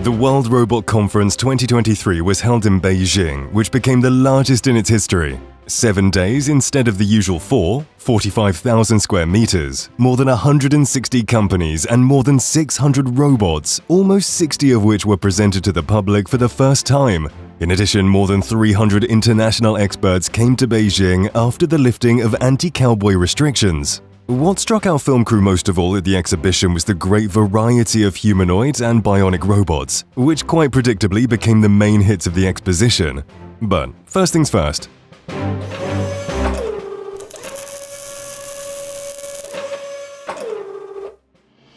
The World Robot Conference 2023 was held in Beijing, which became the largest in its history. 7 days instead of the usual 4, 45,000 square meters, more than 160 companies and more than 600 robots, almost 60 of which were presented to the public for the first time. In addition, more than 300 international experts came to Beijing after the lifting of anti-cowboy restrictions. What struck our film crew most of all at the exhibition was the great variety of humanoid and bionic robots, which quite predictably became the main hits of the exposition. But first things first.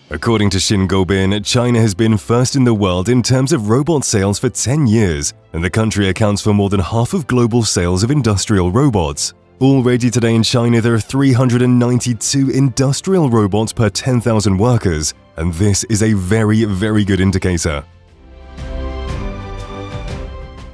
According to Xingobin, China has been first in the world in terms of robot sales for 10 years, and the country accounts for more than half of global sales of industrial robots. Already today in China, there are 392 industrial robots per 10,000 workers, and this is a very, very good indicator.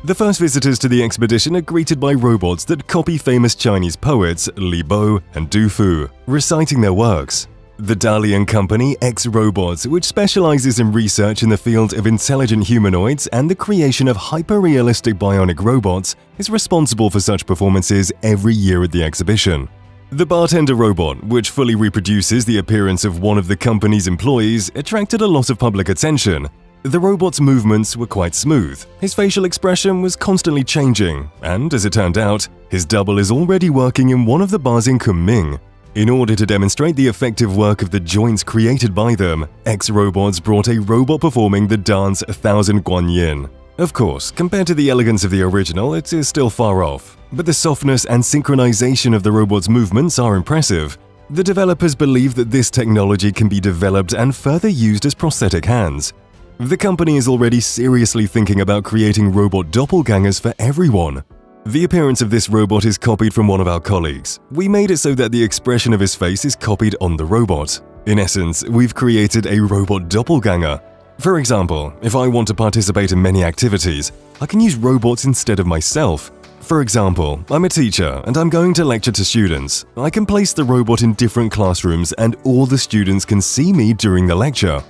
The first visitors to the expedition are greeted by robots that copy famous Chinese poets Li Bo and Du Fu, reciting their works. The Dalian company X-Robots, which specializes in research in the field of intelligent humanoids and the creation of hyper-realistic bionic robots, is responsible for such performances every year at the exhibition. The bartender robot, which fully reproduces the appearance of one of the company's employees, attracted a lot of public attention. The robot's movements were quite smooth, his facial expression was constantly changing, and as it turned out, his double is already working in one of the bars in Kunming. In order to demonstrate the effective work of the joints created by them, X-Robots brought a robot performing the dance 1000 Guanyin. Of course, compared to the elegance of the original, it is still far off, but the softness and synchronization of the robot's movements are impressive. The developers believe that this technology can be developed and further used as prosthetic hands. The company is already seriously thinking about creating robot doppelgangers for everyone. The appearance of this robot is copied from one of our colleagues. We made it so that the expression of his face is copied on the robot. In essence, we've created a robot doppelganger. For example, if I want to participate in many activities, I can use robots instead of myself. For example, I'm a teacher and I'm going to lecture to students. I can place the robot in different classrooms and all the students can see me during the lecture.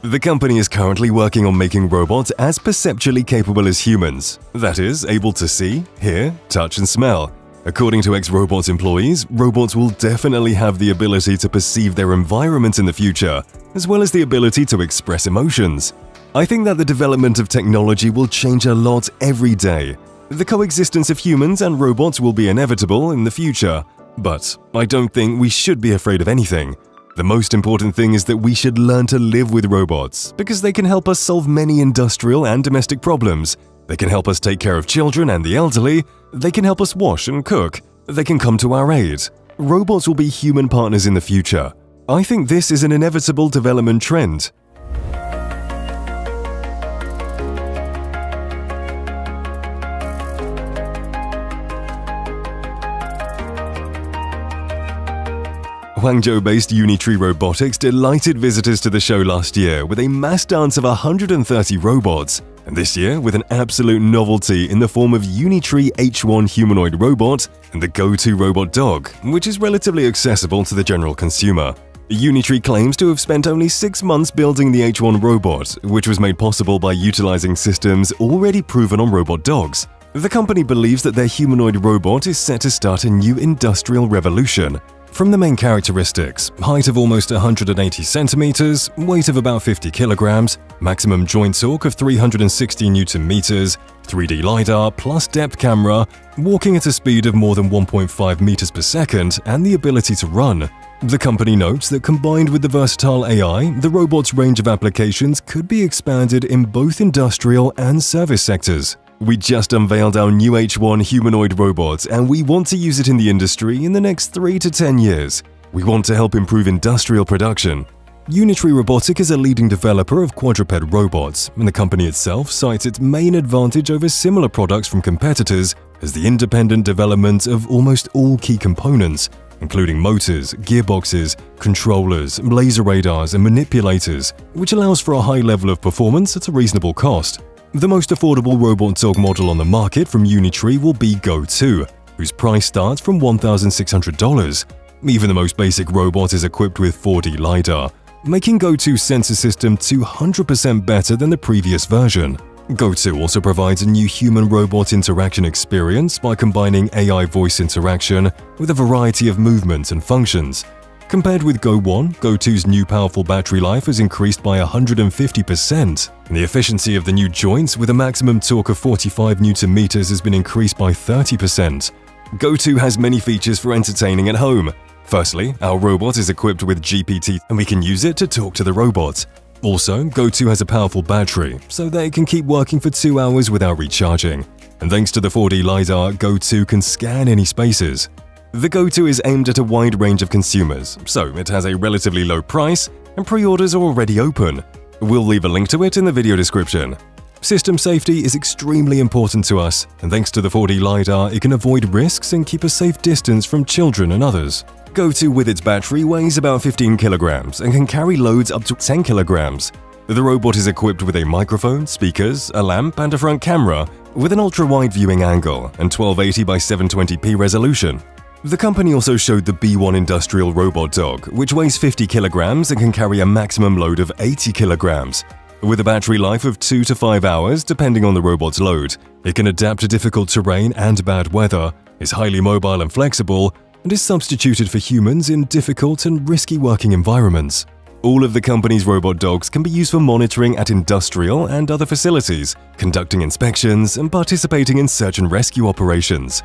The company is currently working on making robots as perceptually capable as humans, that is, able to see, hear, touch and smell. According to X-Robots employees, robots will definitely have the ability to perceive their environment in the future, as well as the ability to express emotions. I think that the development of technology will change a lot every day. The coexistence of humans and robots will be inevitable in the future, but I don't think we should be afraid of anything. The most important thing is that we should learn to live with robots, because they can help us solve many industrial and domestic problems. They can help us take care of children and the elderly. They can help us wash and cook. They can come to our aid. Robots will be human partners in the future. I think this is an inevitable development trend. Guangzhou-based Unitree Robotics delighted visitors to the show last year with a mass dance of 130 robots, and this year with an absolute novelty in the form of Unitree H1 humanoid robot and the Go-To robot dog, which is relatively accessible to the general consumer. Unitree claims to have spent only 6 months building the H1 robot, which was made possible by utilizing systems already proven on robot dogs. The company believes that their humanoid robot is set to start a new industrial revolution. From the main characteristics, height of almost 180 centimeters, weight of about 50 kilograms, maximum joint torque of 360 Newton meters, 3D LiDAR plus depth camera, walking at a speed of more than 1.5 meters per second, and the ability to run. The company notes that combined with the versatile AI, the robot's range of applications could be expanded in both industrial and service sectors. We just unveiled our new H1 humanoid robot and we want to use it in the industry in the next 3 to 10 years. We want to help improve industrial production. Unitree Robotic is a leading developer of quadruped robots, and the company itself cites its main advantage over similar products from competitors as the independent development of almost all key components, including motors, gearboxes, controllers, laser radars, and manipulators, which allows for a high level of performance at a reasonable cost. The most affordable robot dog model on the market from Unitree will be Go-To, whose price starts from $1,600. Even the most basic robot is equipped with 4D LiDAR. making GoTo's sensor system 200% better than the previous version. GoTo also provides a new human-robot interaction experience by combining AI voice interaction with a variety of movements and functions. Compared with Go 1, GoTo's new powerful battery life has increased by 150%, and the efficiency of the new joints with a maximum torque of 45 Nm has been increased by 30%. GoTo has many features for entertaining at home. Firstly, our robot is equipped with GPT and we can use it to talk to the robot. Also, GoTo has a powerful battery, so that it can keep working for 2 hours without recharging. And thanks to the 4D LiDAR, GoTo can scan any spaces. The GoTo is aimed at a wide range of consumers, so it has a relatively low price and pre-orders are already open. We'll leave a link to it in the video description. System safety is extremely important to us, and thanks to the 4D LiDAR, it can avoid risks and keep a safe distance from children and others. GoTo with its battery weighs about 15 kilograms and can carry loads up to 10 kilograms. The robot is equipped with a microphone, speakers, a lamp and a front camera with an ultra-wide viewing angle and 1280 by 720p resolution. The company also showed the B1 industrial robot dog, which weighs 50 kilograms and can carry a maximum load of 80 kilograms. With a battery life of 2 to 5 hours, depending on the robot's load, it can adapt to difficult terrain and bad weather, is highly mobile and flexible, and is substituted for humans in difficult and risky working environments. All of the company's robot dogs can be used for monitoring at industrial and other facilities, conducting inspections, and participating in search and rescue operations.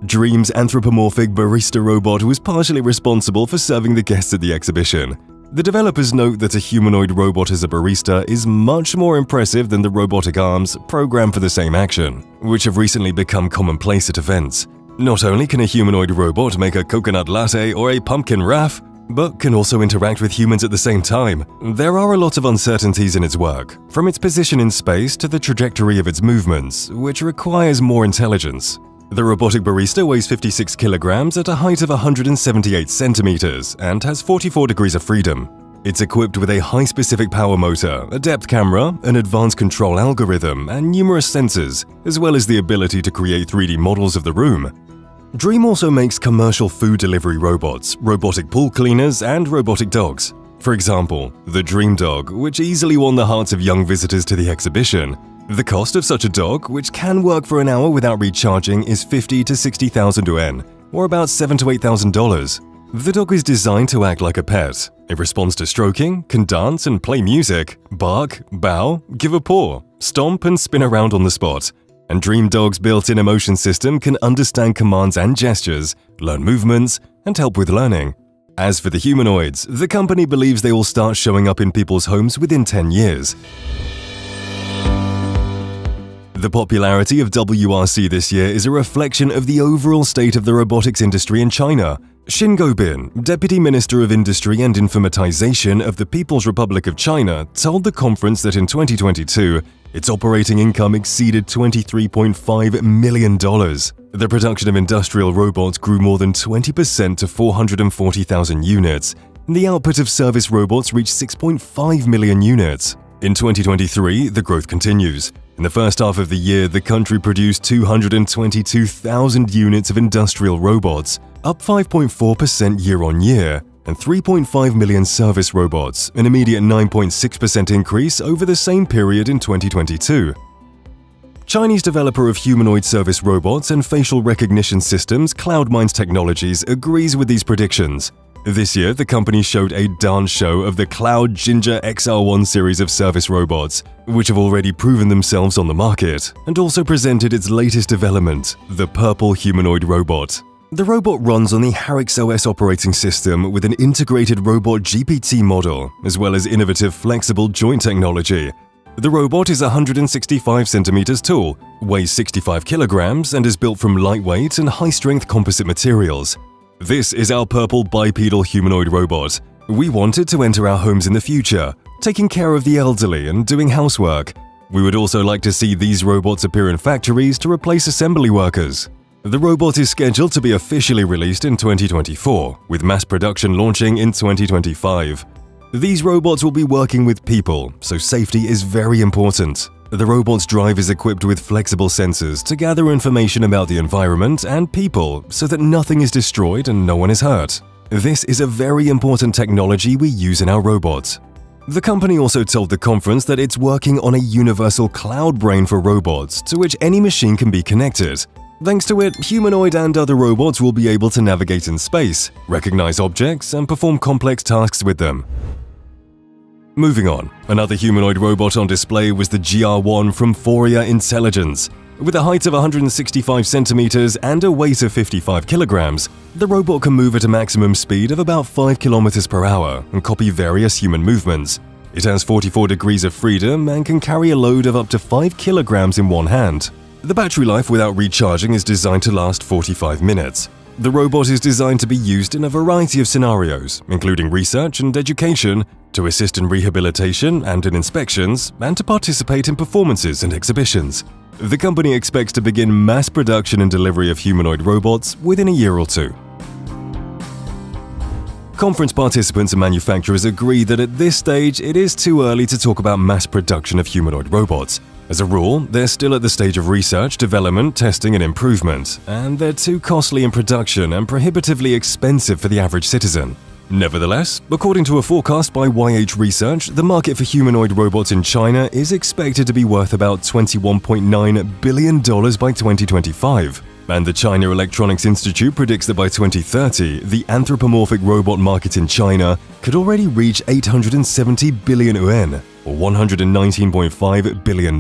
Dream's anthropomorphic barista robot was partially responsible for serving the guests at the exhibition. The developers note that a humanoid robot as a barista is much more impressive than the robotic arms programmed for the same action, which have recently become commonplace at events. Not only can a humanoid robot make a coconut latte or a pumpkin wrap, but can also interact with humans at the same time. There are a lot of uncertainties in its work, from its position in space to the trajectory of its movements, which requires more intelligence. The robotic barista weighs 56 kilograms at a height of 178 centimeters and has 44 degrees of freedom. It's equipped with a high-specific power motor, a depth camera, an advanced control algorithm, and numerous sensors, as well as the ability to create 3D models of the room. Dream also makes commercial food delivery robots, robotic pool cleaners, and robotic dogs. For example, the Dream Dog, which easily won the hearts of young visitors to the exhibition. The cost of such a dog, which can work for an hour without recharging, is 50 to 60,000 yuan, or about $7,000 to $8,000. The dog is designed to act like a pet. It responds to stroking, can dance and play music, bark, bow, give a paw, stomp and spin around on the spot. And Dream Dog's built-in emotion system can understand commands and gestures, learn movements, and help with learning. As for the humanoids, the company believes they will start showing up in people's homes within 10 years. The popularity of WRC this year is a reflection of the overall state of the robotics industry in China. Xin Gobin, Deputy Minister of Industry and Informatization of the People's Republic of China, told the conference that in 2022, its operating income exceeded $23.5 million. The production of industrial robots grew more than 20% to 440,000 units, and the output of service robots reached 6.5 million units. In 2023, the growth continues. In the first half of the year, the country produced 222,000 units of industrial robots, up 5.4% year-on-year, and 3.5 million service robots, an immediate 9.6% increase over the same period in 2022. Chinese developer of humanoid service robots and facial recognition systems CloudMinds Technologies agrees with these predictions. This year, the company showed a dance show of the Cloud Ginger XR1 series of service robots, which have already proven themselves on the market, and also presented its latest development, the Purple Humanoid Robot. The robot runs on the Harix OS operating system with an integrated robot GPT model, as well as innovative flexible joint technology. The robot is 165 centimeters tall, weighs 65 kilograms, and is built from lightweight and high-strength composite materials. This is our purple bipedal humanoid robot. We want it to enter our homes in the future, taking care of the elderly and doing housework. We would also like to see these robots appear in factories to replace assembly workers. The robot is scheduled to be officially released in 2024, with mass production launching in 2025. These robots will be working with people, so safety is very important. The robot's drive is equipped with flexible sensors to gather information about the environment and people so that nothing is destroyed and no one is hurt. This is a very important technology we use in our robots. The company also told the conference that it's working on a universal cloud brain for robots to which any machine can be connected. Thanks to it, humanoid and other robots will be able to navigate in space, recognize objects, and perform complex tasks with them. Moving on, another humanoid robot on display was the GR1 from Feira Intelligence. With a height of 165 centimeters and a weight of 55 kilograms, the robot can move at a maximum speed of about 5 kilometers per hour and copy various human movements. It has 44 degrees of freedom and can carry a load of up to 5 kilograms in one hand. The battery life without recharging is designed to last 45 minutes. The robot is designed to be used in a variety of scenarios, including research and education, to assist in rehabilitation and in inspections, and to participate in performances and exhibitions. The company expects to begin mass production and delivery of humanoid robots within a year or two. Conference participants and manufacturers agree that at this stage it is too early to talk about mass production of humanoid robots. As a rule, they're still at the stage of research, development, testing and improvement, and they're too costly in production and prohibitively expensive for the average citizen. Nevertheless, according to a forecast by YH Research, the market for humanoid robots in China is expected to be worth about $21.9 billion by 2025. And the China Electronics Institute predicts that by 2030, the anthropomorphic robot market in China could already reach 870 billion yuan, or $119.5 billion.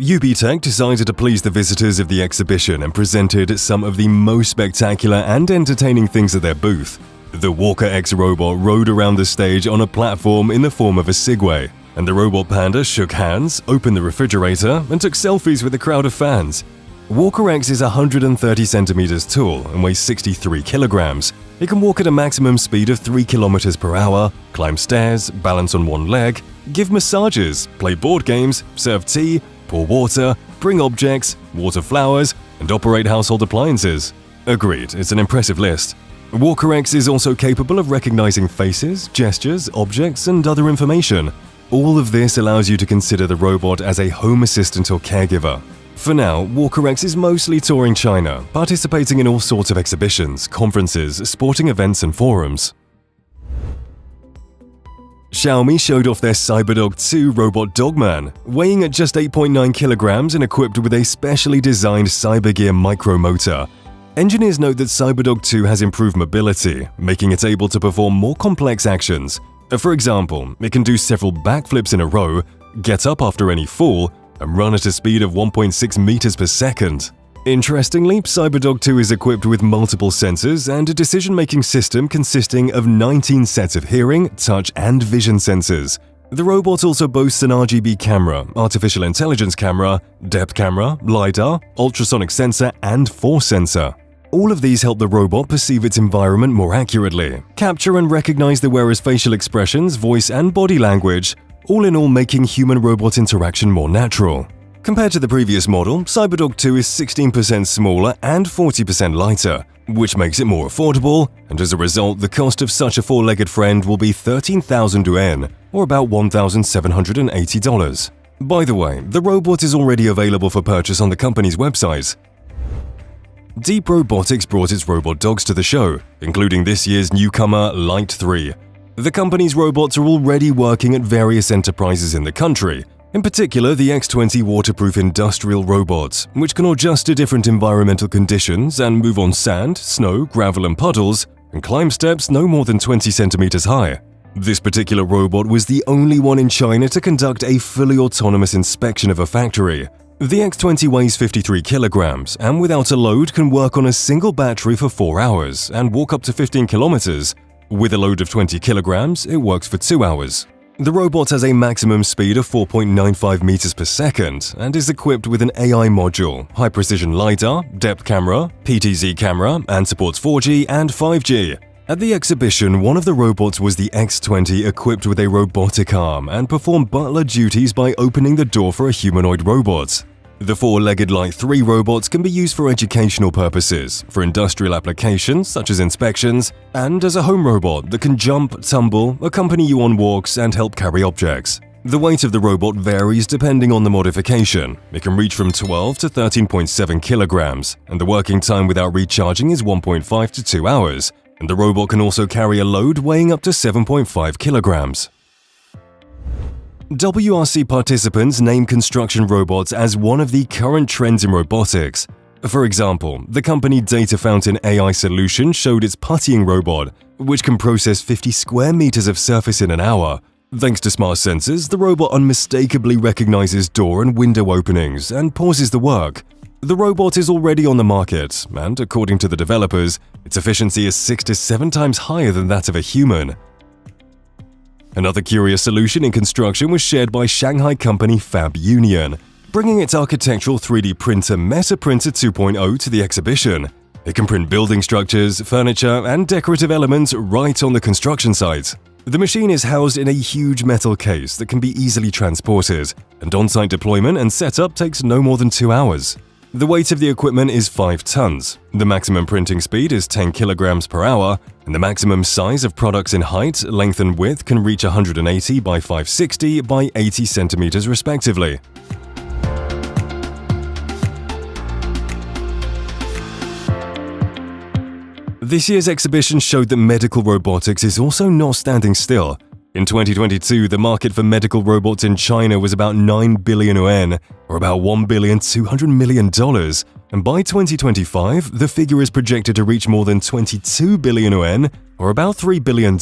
UB Tech decided to please the visitors of the exhibition and presented some of the most spectacular and entertaining things at their booth. The Walker X robot rode around the stage on a platform in the form of a Segway, and the robot panda shook hands, opened the refrigerator, and took selfies with a crowd of fans. Walker X is 130 centimeters tall and weighs 63 kilograms. It can walk at a maximum speed of 3 kilometers per hour, climb stairs, balance on one leg, give massages, play board games, serve tea, pour water, bring objects, water flowers, and operate household appliances. Agreed, it's an impressive list. Walker X is also capable of recognizing faces, gestures, objects, and other information. All of this allows you to consider the robot as a home assistant or caregiver. For now, Walker X is mostly touring China, participating in all sorts of exhibitions, conferences, sporting events, and forums. Xiaomi showed off their CyberDog 2 robot dogman, weighing at just 8.9 kilograms and equipped with a specially designed CyberGear micromotor. Engineers note that CyberDog 2 has improved mobility, making it able to perform more complex actions. For example, it can do several backflips in a row, get up after any fall, and run at a speed of 1.6 meters per second. Interestingly, CyberDog 2 is equipped with multiple sensors and a decision-making system consisting of 19 sets of hearing, touch, and vision sensors. The robot also boasts an RGB camera, artificial intelligence camera, depth camera, LiDAR, ultrasonic sensor, and force sensor. All of these help the robot perceive its environment more accurately, capture and recognize the wearer's facial expressions, voice, and body language, all in all making human-robot interaction more natural. Compared to the previous model, CyberDog 2 is 16% smaller and 40% lighter, which makes it more affordable, and as a result, the cost of such a four-legged friend will be 13,000 yuan, or about $1,780. By the way, the robot is already available for purchase on the company's website. Deep Robotics brought its robot dogs to the show, including this year's newcomer Light 3. The company's robots are already working at various enterprises in the country, in particular the X20 waterproof industrial robots, which can adjust to different environmental conditions and move on sand, snow, gravel and puddles, and climb steps no more than 20 centimeters high. This particular robot was the only one in China to conduct a fully autonomous inspection of a factory. The X20 weighs 53 kilograms and without a load can work on a single battery for 4 hours and walk up to 15 kilometers. With a load of 20 kilograms, it works for 2 hours. The robot has a maximum speed of 4.95 meters per second and is equipped with an AI module, high-precision LiDAR, depth camera, PTZ camera, and supports 4G and 5G. At the exhibition, one of the robots was the X20 equipped with a robotic arm and performed butler duties by opening the door for a humanoid robot. The four-legged Light 3 robots can be used for educational purposes, for industrial applications such as inspections, and as a home robot that can jump, tumble, accompany you on walks, and help carry objects. The weight of the robot varies depending on the modification. It can reach from 12 to 13.7 kilograms, and the working time without recharging is 1.5 to 2 hours, and the robot can also carry a load weighing up to 7.5 kilograms. WRC participants name construction robots as one of the current trends in robotics. For example, the company Data Fountain AI Solution showed its puttying robot, which can process 50 square meters of surface in an hour. Thanks to smart sensors, the robot unmistakably recognizes door and window openings and pauses the work. The robot is already on the market, and according to the developers, its efficiency is 6 to 7 times higher than that of a human. Another curious solution in construction was shared by Shanghai company Fab Union, bringing its architectural 3D printer Meta Printer 2.0 to the exhibition. It can print building structures, furniture, and decorative elements right on the construction site. The machine is housed in a huge metal case that can be easily transported, and on-site deployment and setup takes no more than 2 hours. The weight of the equipment is 5 tons, the maximum printing speed is 10 kilograms per hour, and the maximum size of products in height, length and width can reach 180 by 560 by 80 centimeters respectively. This year's exhibition showed that medical robotics is also not standing still. In 2022, the market for medical robots in China was about 9 billion yuan, or about $1.2 billion, and by 2025, the figure is projected to reach more than 22 billion yuan, or about $3 billion.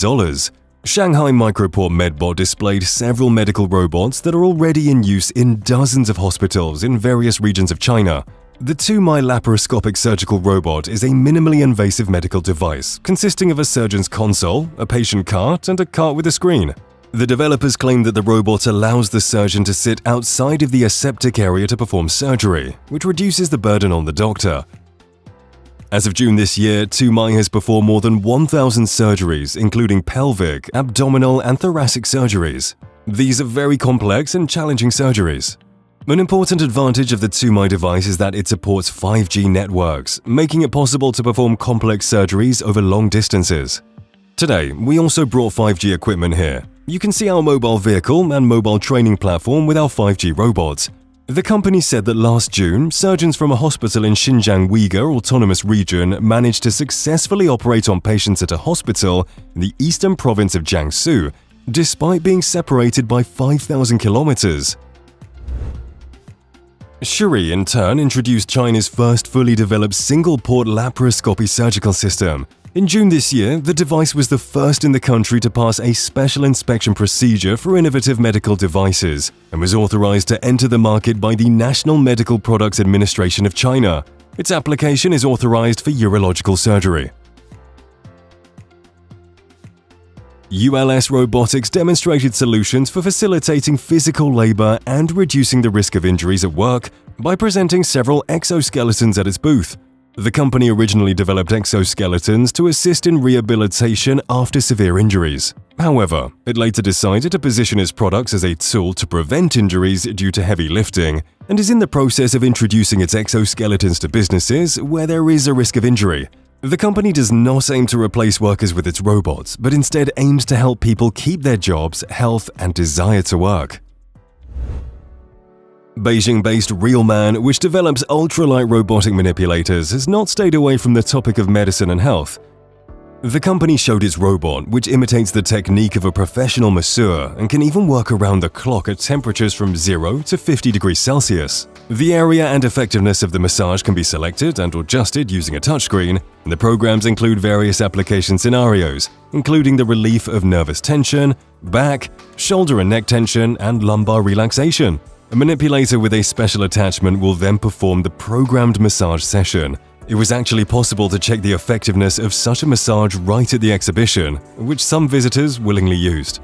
Shanghai Microport Medbot displayed several medical robots that are already in use in dozens of hospitals in various regions of China. The 2-mile laparoscopic surgical robot is a minimally invasive medical device consisting of a surgeon's console, a patient cart, and a cart with a screen. The developers claim that the robot allows the surgeon to sit outside of the aseptic area to perform surgery, which reduces the burden on the doctor. As of June this year, 2-mile has performed more than 1,000 surgeries, including pelvic, abdominal, and thoracic surgeries. These are very complex and challenging surgeries. An important advantage of the 2-mile device is that it supports 5G networks, making it possible to perform complex surgeries over long distances. Today, we also brought 5G equipment here. You can see our mobile vehicle and mobile training platform with our 5G robots. The company said that last June, surgeons from a hospital in Xinjiang Uyghur Autonomous Region managed to successfully operate on patients at a hospital in the eastern province of Jiangsu, despite being separated by 5,000 kilometers. Shuri, in turn, introduced China's first fully developed single-port laparoscopy surgical system. In June this year, the device was the first in the country to pass a special inspection procedure for innovative medical devices and was authorized to enter the market by the National Medical Products Administration of China. Its application is authorized for urological surgery. ULS Robotics demonstrated solutions for facilitating physical labor and reducing the risk of injuries at work by presenting several exoskeletons at its booth. The company originally developed exoskeletons to assist in rehabilitation after severe injuries. However, it later decided to position its products as a tool to prevent injuries due to heavy lifting and is in the process of introducing its exoskeletons to businesses where there is a risk of injury. The company does not aim to replace workers with its robots, but instead aims to help people keep their jobs, health, and desire to work. Beijing-based Realman, which develops ultralight robotic manipulators, has not stayed away from the topic of medicine and health. The company showed its robot, which imitates the technique of a professional masseur and can even work around the clock at temperatures from 0 to 50 degrees Celsius. The area and effectiveness of the massage can be selected and adjusted using a touchscreen, and the programs include various application scenarios, including the relief of nervous tension, back, shoulder and neck tension, and lumbar relaxation. A manipulator with a special attachment will then perform the programmed massage session. It was actually possible to check the effectiveness of such a massage right at the exhibition, which some visitors willingly used.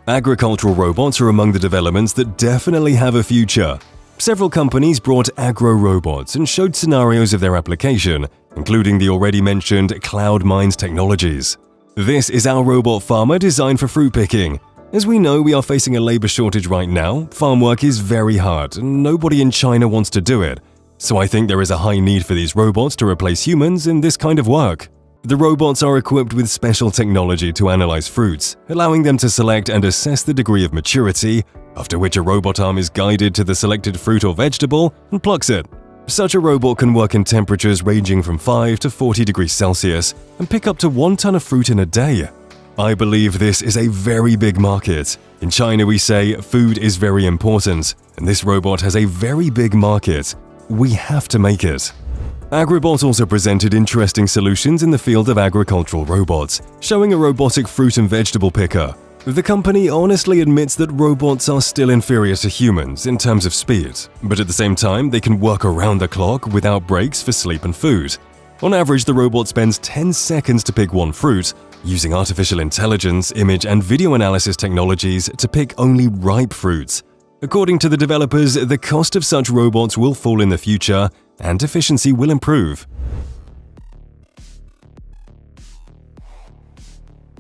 Agricultural robots are among the developments that definitely have a future. Several companies brought agro-robots and showed scenarios of their application, including the already mentioned Cloud Mines technologies. This is our robot farmer designed for fruit picking. As we know, we are facing a labor shortage right now. Farm work is very hard, and nobody in China wants to do it. So I think there is a high need for these robots to replace humans in this kind of work. The robots are equipped with special technology to analyze fruits, allowing them to select and assess the degree of maturity, after which a robot arm is guided to the selected fruit or vegetable and plucks it. Such a robot can work in temperatures ranging from 5 to 40 degrees Celsius and pick up to 1 ton of fruit in a day. I believe this is a very big market. In China we say food is very important, and this robot has a very big market. We have to make it. Agribot also presented interesting solutions in the field of agricultural robots, showing a robotic fruit and vegetable picker. The company honestly admits that robots are still inferior to humans in terms of speed, but at the same time they can work around the clock without breaks for sleep and food. On average, the robot spends 10 seconds to pick one fruit, using artificial intelligence, image and video analysis technologies to pick only ripe fruits. According to the developers, the cost of such robots will fall in the future and efficiency will improve.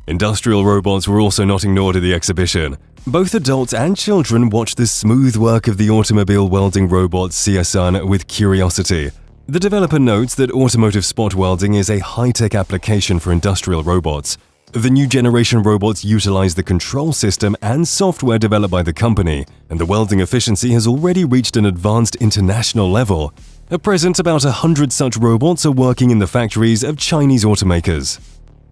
Industrial robots were also not ignored at the exhibition. Both adults and children watched the smooth work of the automobile welding robot Xiaosun with curiosity. The developer notes that automotive spot welding is a high-tech application for industrial robots. The new generation robots utilize the control system and software developed by the company, and the welding efficiency has already reached an advanced international level. At present, about 100 such robots are working in the factories of Chinese automakers.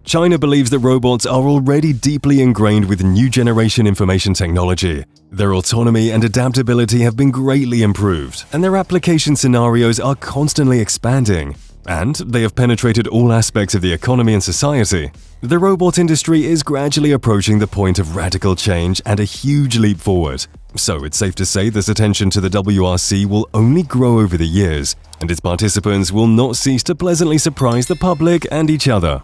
China believes that robots are already deeply ingrained with new generation information technology. Their autonomy and adaptability have been greatly improved, and their application scenarios are constantly expanding. And they have penetrated all aspects of the economy and society. The robot industry is gradually approaching the point of radical change and a huge leap forward. So it's safe to say this attention to the WRC will only grow over the years, and its participants will not cease to pleasantly surprise the public and each other.